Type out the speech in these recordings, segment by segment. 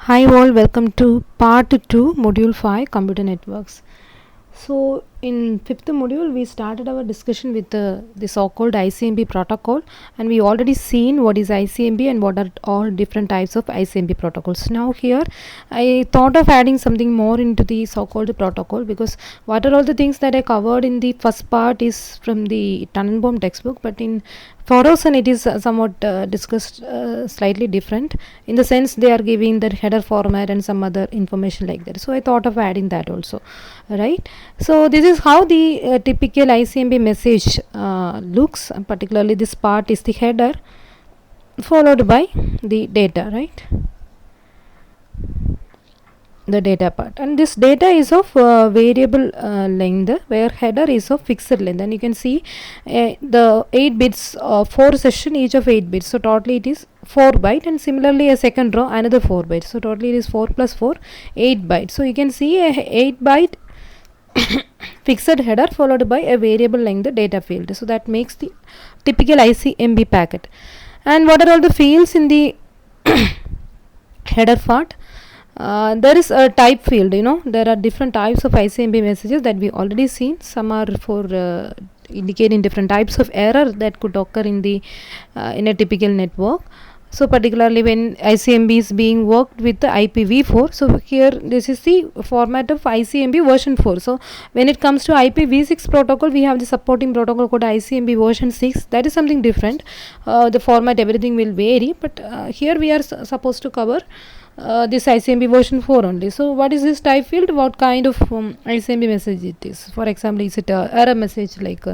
Hi all, welcome to part 2, module 5, computer networks. So in fifth module we started our discussion with the so-called ICMP protocol, and we already seen what is ICMP and what are all different types of ICMP protocols. Now here I thought of adding something more into the so-called protocol, because what are all the things that I covered in the first part is from the Tannenbaum textbook, but in Foroson it is somewhat discussed slightly different, in the sense they are giving the header format and some other information like that. So I thought of adding that also, right? So this is how the typical ICMP message looks. Particularly this part is the header followed by the data, right? The data part, and this data is of variable length, where header is of fixed length, and you can see the 8 bits 4 session, each of 8 bits, so totally it is 4 byte, and similarly a second row another 4 bytes, so totally it is 4 plus 4 8 bytes. So you can see a 8 byte fixed header followed by a variable length data field, so that makes the typical ICMP packet. And what are all the fields in the header part? There is a type field. There are different types of ICMP messages that we already seen. Some are for indicating different types of error that could occur in the in a typical network. So particularly when ICMP is being worked with the IPv4, so here this is the format of ICMP version 4. So when it comes to IPv6 protocol, we have the supporting protocol called ICMP version 6. That is something different. The format, everything will vary, but here we are supposed to cover this ICMP version 4 only. So what is this type field? What kind of ICMP message it is? For example, is it a error message like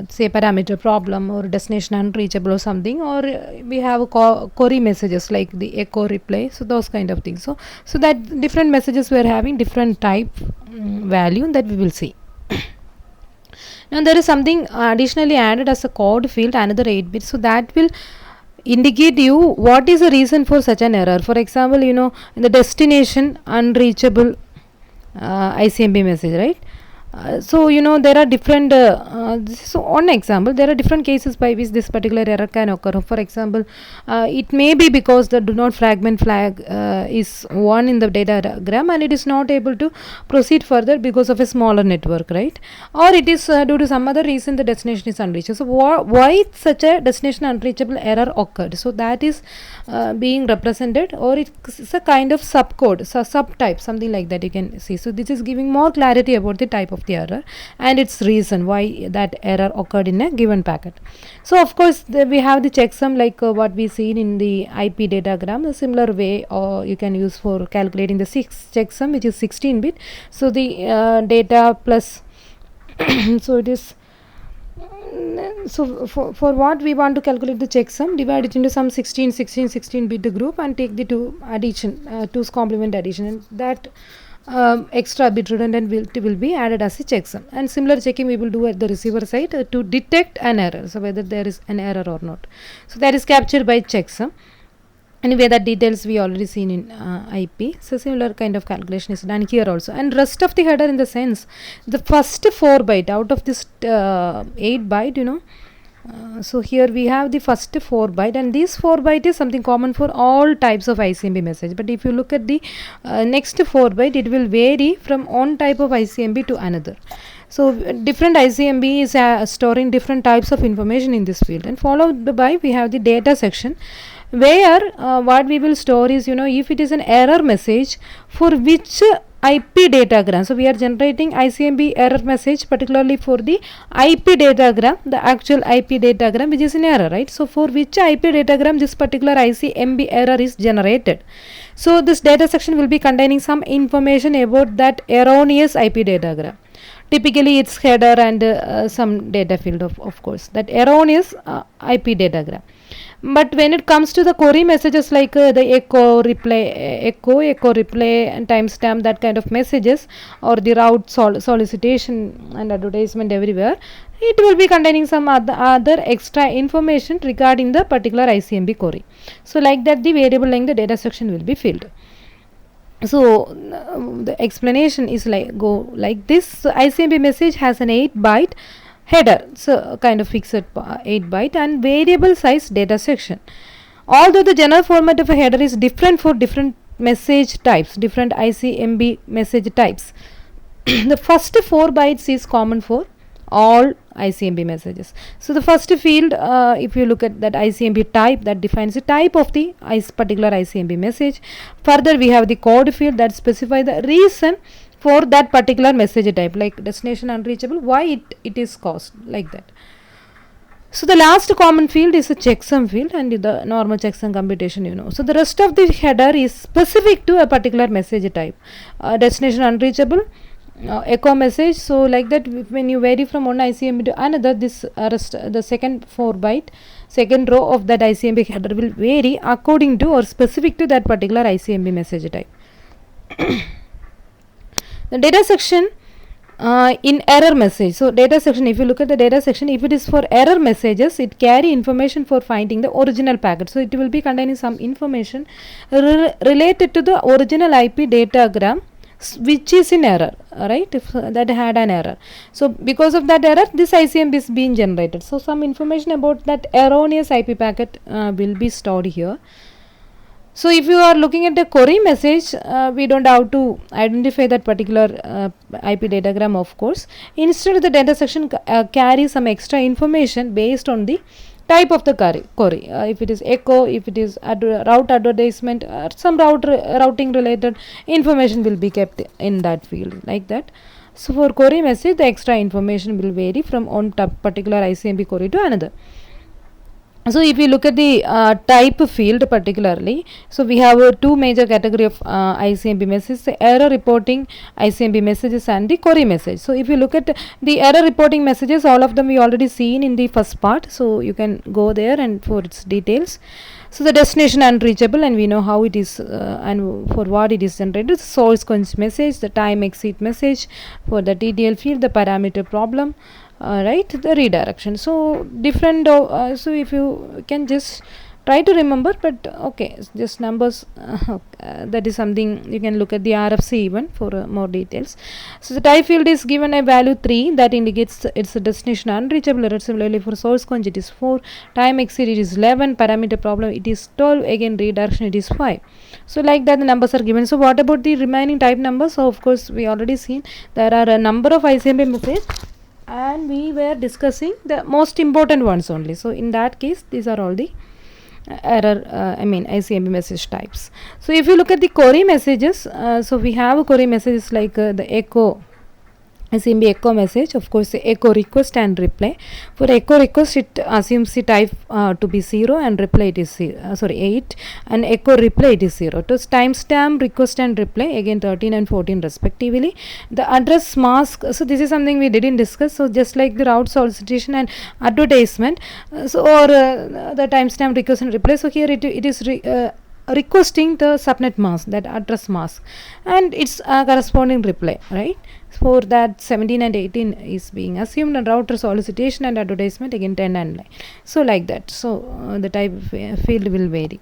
say parameter problem, or destination unreachable or something, or we have query messages like the echo replay, so those kind of things. So that different messages we are having different type value that we will see. Now there is something additionally added as a code field, another 8 bits, so that will indicate you what is the reason for such an error. For example, in the destination unreachable ICMP message, right? So there are different this is one example. There are different cases by which this particular error can occur. For example, it may be because the do not fragment flag is one in the datagram, and it is not able to proceed further because of a smaller network, right? Or it is due to some other reason the destination is unreachable. So why such a destination unreachable error occurred? So that is being represented, or it's a kind of subcode, subtype, something like that you can see. So this is giving more clarity about the type of the error and its reason why that error occurred in a given packet. So of course we have the checksum, like what we seen in the IP datagram. A similar way you can use for calculating the checksum, which is 16 bit. So the data plus so it is so for what we want to calculate the checksum, divide it into some 16 bit group and take the 2's complement addition, and that extra bit redundant will be added as a checksum. And similar checking we will do at the receiver side to detect an error, so whether there is an error or not. So that is captured by checksum. Anyway, that details we already seen in IP. So similar kind of calculation is done here also. And rest of the header, in the sense, the first 4 byte out of this 8 byte, so here we have the first 4 byte, and this 4 byte is something common for all types of ICMP message. But if you look at the next 4 byte, it will vary from one type of ICMP to another. So different ICMP is storing different types of information in this field, and followed by we have the data section, where what we will store is, if it is an error message for which IP datagram. So we are generating ICMP error message particularly for the IP datagram, the actual IP datagram which is in error, right? So for which IP datagram this particular ICMP error is generated. So this data section will be containing some information about that erroneous IP datagram. Typically its header and some data field, of course, that erroneous IP datagram. But when it comes to the query messages like the echo replay, and timestamp, that kind of messages, or the route solicitation and advertisement everywhere, it will be containing some other extra information regarding the particular ICMP query. So like that, the variable length the data section will be filled. So the explanation is like this. So ICMP message has an 8 byte header, so kind of fixed 8 byte, and variable size data section. Although the general format of a header is different for different message types, different ICMB message types. The first 4 bytes is common for all ICMB messages. So the first field, if you look at that ICMB type, that defines the type of the particular ICMB message. Further, we have the code field that specify the reason for that particular message type, like destination unreachable, why it is caused, like that. So the last common field is a checksum field, and the normal checksum computation, you know. So the rest of the header is specific to a particular message type. Destination unreachable, echo message. So like that, when you vary from one ICMB to another, this the second 4 byte second row of that ICMB header will vary according to or specific to that particular ICMB message type. The data section in error message. So data section, if you look at the data section, if it is for error messages, it carry information for finding the original packet. So it will be containing some information related to the original IP datagram which is in error, right, if that had an error. So because of that error, this ICMB is being generated. So some information about that erroneous IP packet will be stored here. So if you are looking at the query message, we don't have to identify that particular IP datagram, of course. Instead, the data section carries some extra information based on the type of the query. If it is echo, if it is route advertisement, some routing related information will be kept in that field, like that. So for query message, the extra information will vary from one particular ICMB query to another. So if you look at the type field particularly, so we have two major category of ICMB messages: the error reporting ICMB messages and the query message. So if you look at the error reporting messages, all of them we already seen in the first part, so you can go there and for its details. So the destination unreachable, and we know how it is and for what it is generated. Source quench message, the time exit message. For the TTL field, the parameter problem. Right, the redirection. So different so if you can just try to remember, but okay, just numbers, that is something you can look at the RFC even for more details. So the type field is given a value 3 that indicates it's a destination unreachable error. Similarly for source quench it is 4, time exit it is 11, parameter problem it is 12, again redirection it is 5. So like that the numbers are given. So what about the remaining type numbers? So of course we already seen there are a number of ICMB messages, and we were discussing the most important ones only. So in that case, these are all the error ICMB message types. So if you look at the query messages, so we have query messages like the echo ICMB echo message. Of course, the echo request and reply. For echo request, it assumes the type to be 0 and reply it is 8, and echo reply it is 0. To timestamp request and reply, again 13 and 14 respectively. The address mask, so this is something we didn't discuss. So just like the route solicitation and advertisement, or the timestamp request and reply. So here it is requesting the subnet mask, that address mask, and its corresponding reply, right? For that 17 and 18 is being assumed, and router solicitation and advertisement again 10 and 9. So like that. So the type field will vary.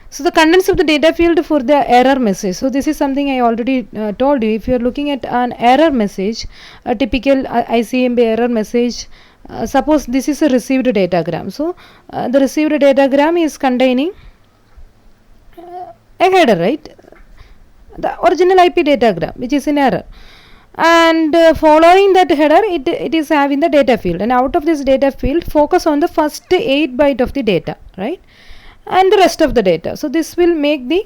So the contents of the data field for the error message. So this is something I already told you. If you are looking at an error message, a typical ICMB error message, suppose this is a received datagram. So the received datagram is containing a header, right? The original IP datagram which is in error, and following that header it is having the data field, and out of this data field focus on the first 8 byte of the data, right, and the rest of the data. So this will make the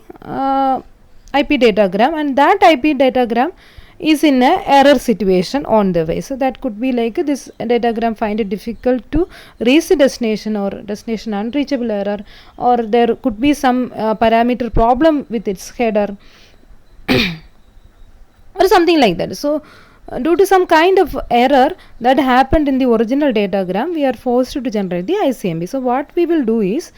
IP datagram, and that IP datagram is in a error situation on the way. So that could be like this datagram find it difficult to reach the destination, or destination unreachable error, or there could be some parameter problem with its header or something like that. So due to some kind of error that happened in the original datagram, we are forced to generate the ICMB. So what we will do is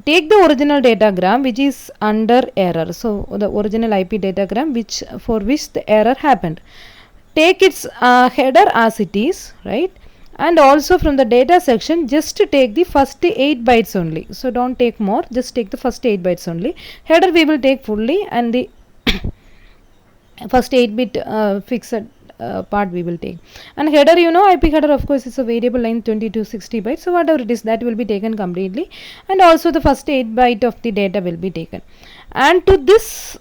take the original datagram which is under error. So the original IP datagram for which the error happened, take its header as it is, right, and also from the data section just to take the first 8 bytes only. So don't take more, just take the first 8 bytes only. Header we will take fully, and the first 8-bit fixed part we will take. And header, you know, IP header of course is a variable line 20 to 60 bytes. So whatever it is, that will be taken completely, and also the first 8 byte of the data will be taken. and to this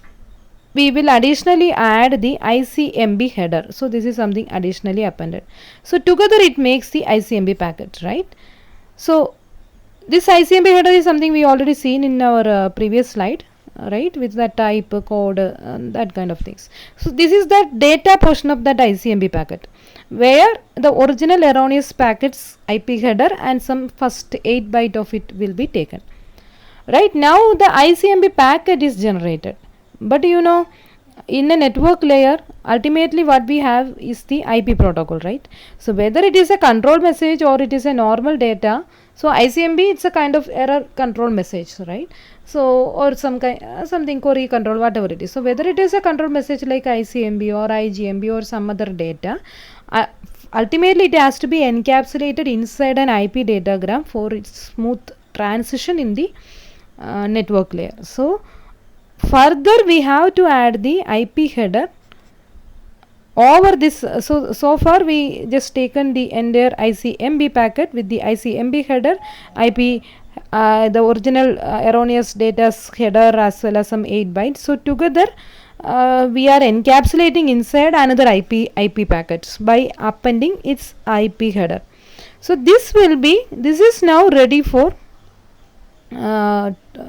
we will additionally add the ICMB header. So this is something additionally appended. So together it makes the ICMB packet, right? So this ICMB header is something we already seen in our previous slide, right, with the type, code, that kind of things. So this is the data portion of that ICMB packet, where the original erroneous packets IP header and some first 8 byte of it will be taken. Right now the ICMB packet is generated, but you know, in a network layer ultimately what we have is the IP protocol, right? So whether it is a control message or it is a normal data, so ICMB it's a kind of error control message, right? So or some kind something query control, whatever it is. So whether it is a control message like ICMB or IGMB or some other data, ultimately it has to be encapsulated inside an IP datagram for its smooth transition in the network layer. So further we have to add the IP header over this. So far we just taken the entire ICMB packet with the ICMB header, IP, the original erroneous data's header as well as some 8 bytes. So together we are encapsulating inside another IP packets by appending its IP header. So this is now ready for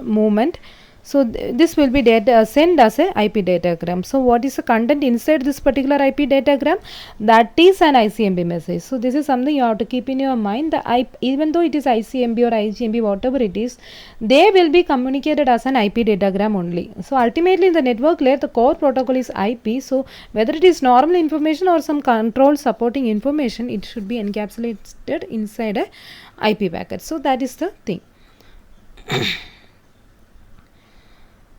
movement. So this will be data sent as a IP datagram. So what is the content inside this particular IP datagram? That is an ICMB message. So this is something you have to keep in your mind. Even though it is ICMB or IGMB, whatever it is, they will be communicated as an IP datagram only. So ultimately in the network layer the core protocol is IP. So whether it is normal information or some control supporting information, it should be encapsulated inside a IP packet. So that is the thing.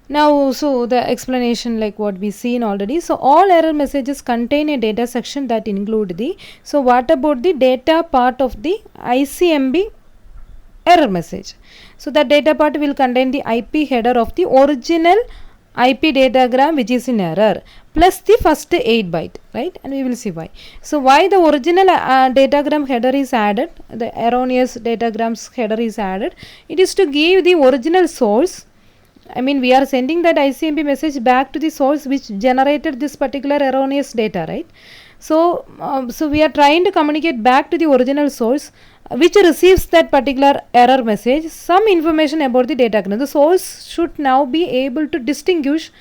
Now, so the explanation like what we seen already. So all error messages contain a data section that include the, so what about the data part of the ICMB error message? So that data part will contain the IP header of the original IP datagram which is in error plus the first 8 byte, right? And we will see why. So why the original datagram header is added, the erroneous datagram's header is added? It is to give the original source. I mean, we are sending that ICMB message back to the source which generated this particular erroneous data, right? So, so we are trying to communicate back to the original source which receives that particular error message some information about the datagram. The source should now be able to distinguish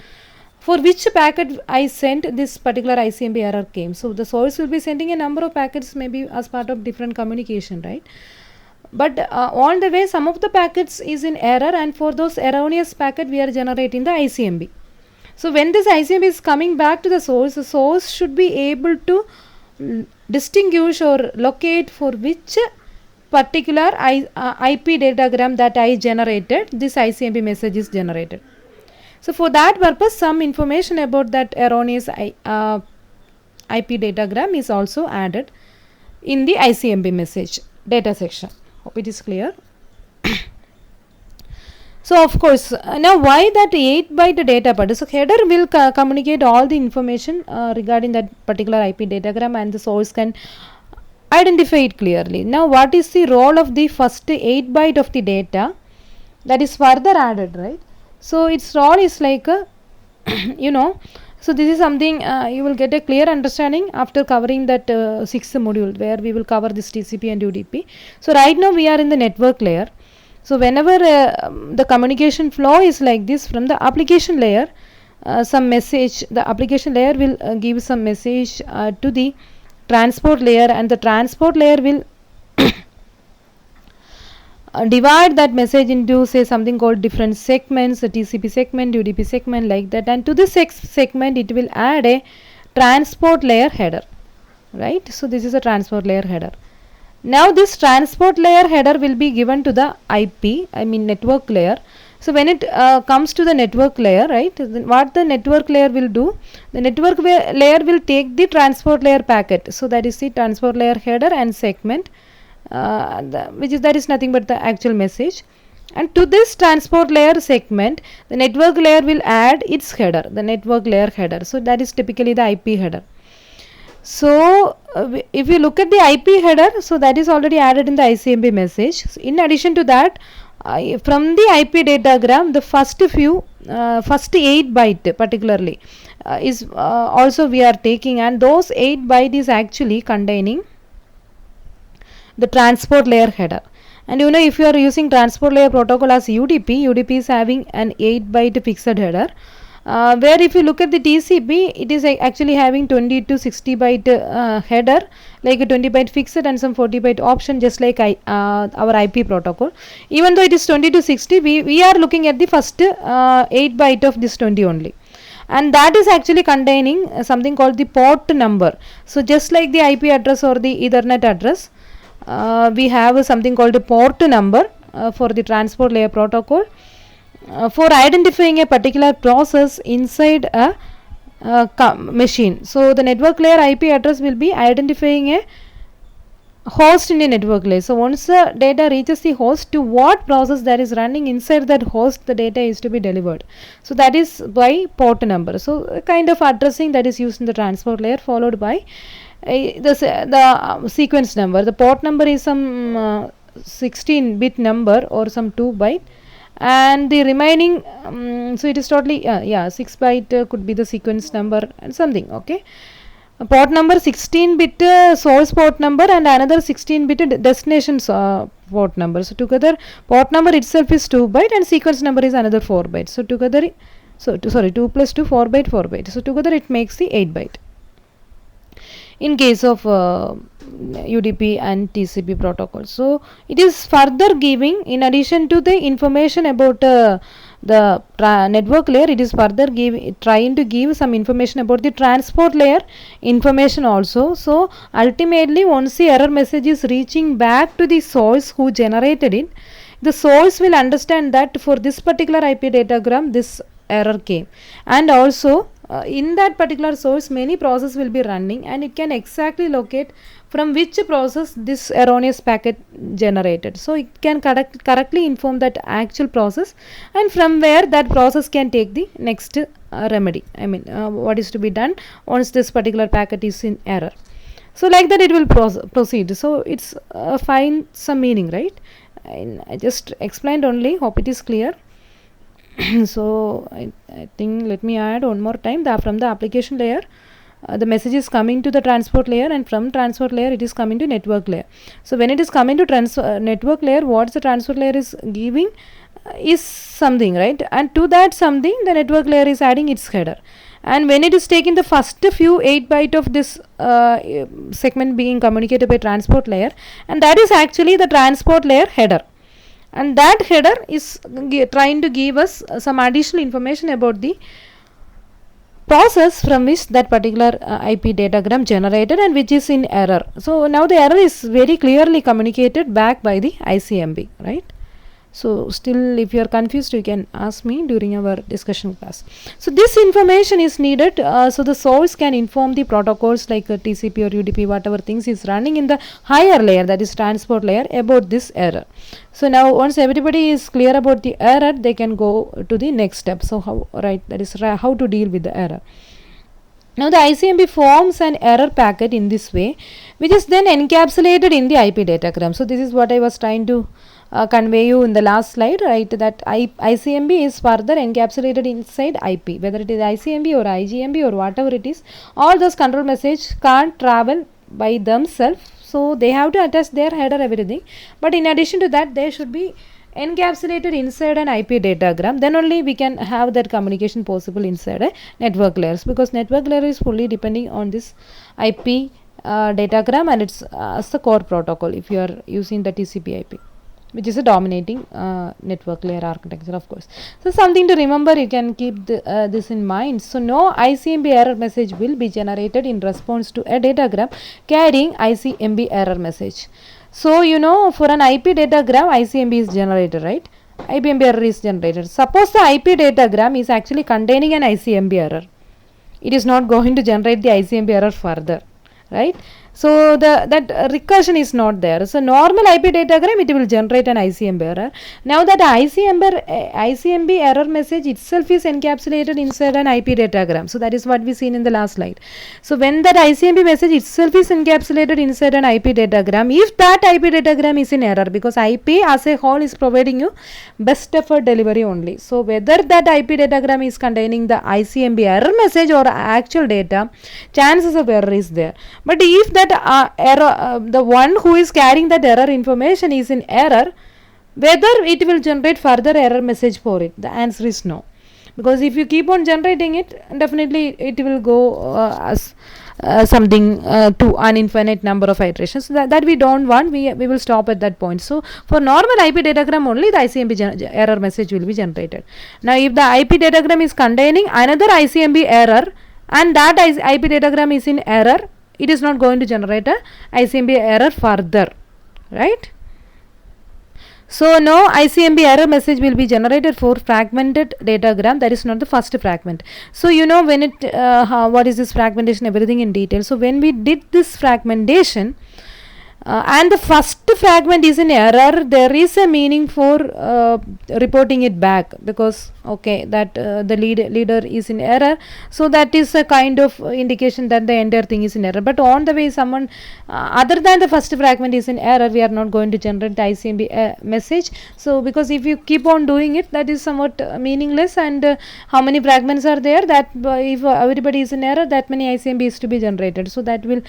for which packet I sent this particular ICMB error came. So the source will be sending a number of packets maybe as part of different communication, right? But on the way some of the packets is in error, and for those erroneous packet we are generating the ICMB. So when this ICMB is coming back to the source should be able to distinguish or locate for which particular IP datagram that I generated this ICMB message is generated. So for that purpose some information about that erroneous IP datagram is also added in the ICMB message data section. Hope it is clear. So of course now why that 8 byte data part? So header will communicate all the information regarding that particular IP datagram and the source can identify it clearly. Now what is the role of the first 8 byte of the data that is further added, right? So its role is like you know, so this is something you will get a clear understanding after covering that 6th module where we will cover this TCP and UDP. So right now we are in the network layer. So whenever the communication flow is like this from the application layer, some message, the application layer will give some message to the transport layer, and the transport layer will divide that message into say something called different segments, a TCP segment, UDP segment, like that, and to this segment it will add a transport layer header, right? So this is a transport layer header. Now this transport layer header will be given to the IP, I mean network layer. So when it comes to the network layer, right, what the network layer will do, the network layer will take the transport layer packet. So that is the transport layer header and segment, that is nothing but the actual message, and to this transport layer segment the network layer will add its header, the network layer header. So that is typically the IP header. So if you look at the IP header, so that is already added in the ICMB message. So in addition to that, From the IP datagram, the first 8 byte particularly is also we are taking, and those 8 byte is actually containing the transport layer header. And you know, if you are using transport layer protocol as UDP is having an 8 byte fixed header, where if you look at the TCP, it is actually having 20 to 60 byte header, like a 20 byte fixed and some 40 byte option, just like our IP protocol. Even though it is 20 to 60, we are looking at the first 8 byte of this 20 only, and that is actually containing something called the port number. So just like the IP address or the Ethernet address, we have something called a port number for the transport layer protocol, for identifying a particular process inside a machine. So the network layer IP address will be identifying a host in the network layer. So once the data reaches the host, to what process that is running inside that host the data is to be delivered. So that is by port number. So a kind of addressing that is used in the transport layer, followed by the sequence number. The port number is some 16 bit number or some 2 byte, and the remaining so it is totally 6 byte could be the sequence number and something. Okay, port number 16 bit source port number, and another 16 bit destination port number. So together port number itself is 2 byte and sequence number is another 4 byte. So together 2 plus 2 4 byte. So together it makes the 8 byte in case of UDP and TCP protocol. So it is further giving, in addition to the information about the network layer, it is further trying to give some information about the transport layer information also. So ultimately, once the error message is reaching back to the source who generated it, the source will understand that for this particular IP datagram this error came, and also in that particular source many processes will be running, and it can exactly locate from which process this erroneous packet generated. So it can correctly inform that actual process, and from where that process can take the next remedy, I mean what is to be done once this particular packet is in error. So like that it will proceed. So it's find some meaning, right? I just explained only, hope it is clear. So I think let me add one more time that from the application layer the message is coming to the transport layer, and from transport layer it is coming to network layer. So when it is coming to network layer, what the transport layer is giving is something, right? And to that something the network layer is adding its header, and when it is taking the first few 8 byte of this segment being communicated by transport layer, and that is actually the transport layer header, and that header is trying to give us some additional information about the process from which that particular IP datagram generated and which is in error. So now the error is very clearly communicated back by the ICMP, right? So still if you are confused you can ask me during our discussion class. So this information is needed so the source can inform the protocols like TCP or UDP, whatever things is running in the higher layer, that is transport layer, about this error. So now once everybody is clear about the error, they can go to the next step. So how, right, that is how to deal with the error. Now the ICMP forms an error packet in this way, which is then encapsulated in the IP datagram. So this is what I was trying to convey you in the last slide, right? That ICMP is further encapsulated inside IP, whether it is ICMP or IGMP or whatever it is. All those control message can't travel by themselves, so they have to attach their header, everything. But in addition to that, they should be encapsulated inside an IP datagram. Then only we can have that communication possible inside a network layers, because network layer is fully depending on this IP datagram, and it's as the core protocol if you are using the TCP IP, which is a dominating network layer architecture, of course. So something to remember, you can keep this in mind. So no ICMP error message will be generated in response to a datagram carrying ICMP error message. So you know, for an IP datagram ICMP is generated, right? ICMP error is generated. Suppose the IP datagram is actually containing an ICMP error, it is not going to generate the ICMP error further, right? So that recursion is not there. So normal IP datagram, it will generate an ICMP error. Now that ICMP error message itself is encapsulated inside an IP datagram. So that is what we seen in the last slide. So when that ICMP message itself is encapsulated inside an IP datagram, if that IP datagram is in error, because IP as a whole is providing you best effort delivery only. So whether that IP datagram is containing the ICMP error message or actual data, chances of error is there. But if that the one who is carrying that error information is in error, whether it will generate further error message for it, the answer is no. Because if you keep on generating it, definitely it will go as something to an infinite number of iterations. That we don't want. We will stop at that point. So for normal IP datagram only, the ICMP error message will be generated. Now if the IP datagram is containing another ICMP error and that IP datagram is in error, it is not going to generate a ICMP error further, right? So no ICMP error message will be generated for fragmented datagram. That is not the first fragment. So you know when it what is this fragmentation, everything in detail. So when we did this fragmentation and the first fragment is in error, there is a meaning for reporting it back, because okay, that the leader is in error, so that is a kind of indication that the entire thing is in error. But on the way someone other than the first fragment is in error, we are not going to generate the ICMP message. So because if you keep on doing it, that is somewhat meaningless, and how many fragments are there, that if everybody is in error, that many ICMP is to be generated. So that will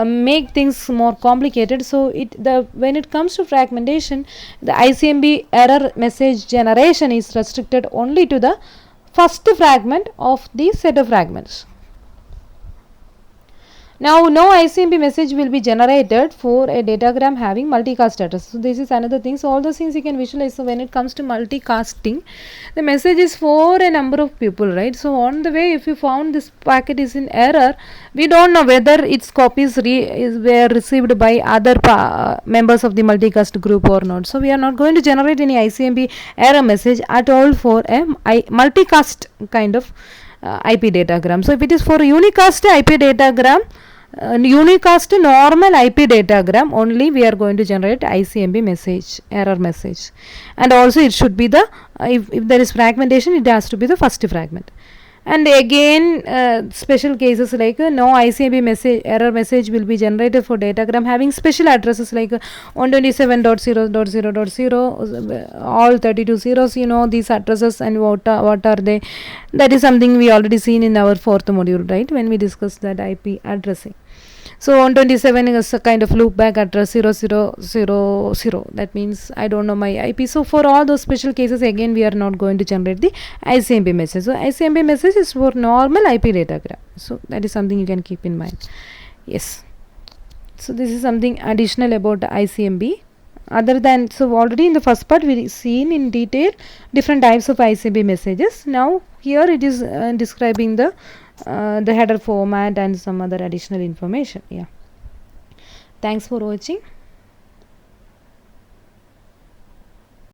make things more complicated. So when it comes to fragmentation, the ICMP error message generation is restricted only to the first fragment of the set of fragments. Now no ICMP message will be generated for a datagram having multicast address. So this is another thing. So all those things you can visualize. So when it comes to multicasting, the message is for a number of people, right? So on the way, if you found this packet is in error, we don't know whether its copies were received by other members of the multicast group or not. So we are not going to generate any ICMP error message at all for a multicast kind of IP datagram. So if it is for unicast IP datagram, unicast normal IP datagram, only we are going to generate ICMP message, error message. And also it should be the if there is fragmentation, it has to be the first fragment. And again special cases like no ICMP message error message will be generated for datagram having special addresses like 127.0.0.0, all 32 zeros. You know these addresses and what are they. That is something we already seen in our fourth module, right, when we discussed that IP addressing. So 127 is a kind of loop back address 0000. That means I don't know my IP. So for all those special cases, again we are not going to generate the ICMP message. So ICMP message is for normal IP datagram. So that is something you can keep in mind. Yes. So this is something additional about ICMP. Other than, so already in the first part we seen in detail different types of ICMP messages. Now here it is describing the header format and some other additional information. Yeah. Thanks for watching.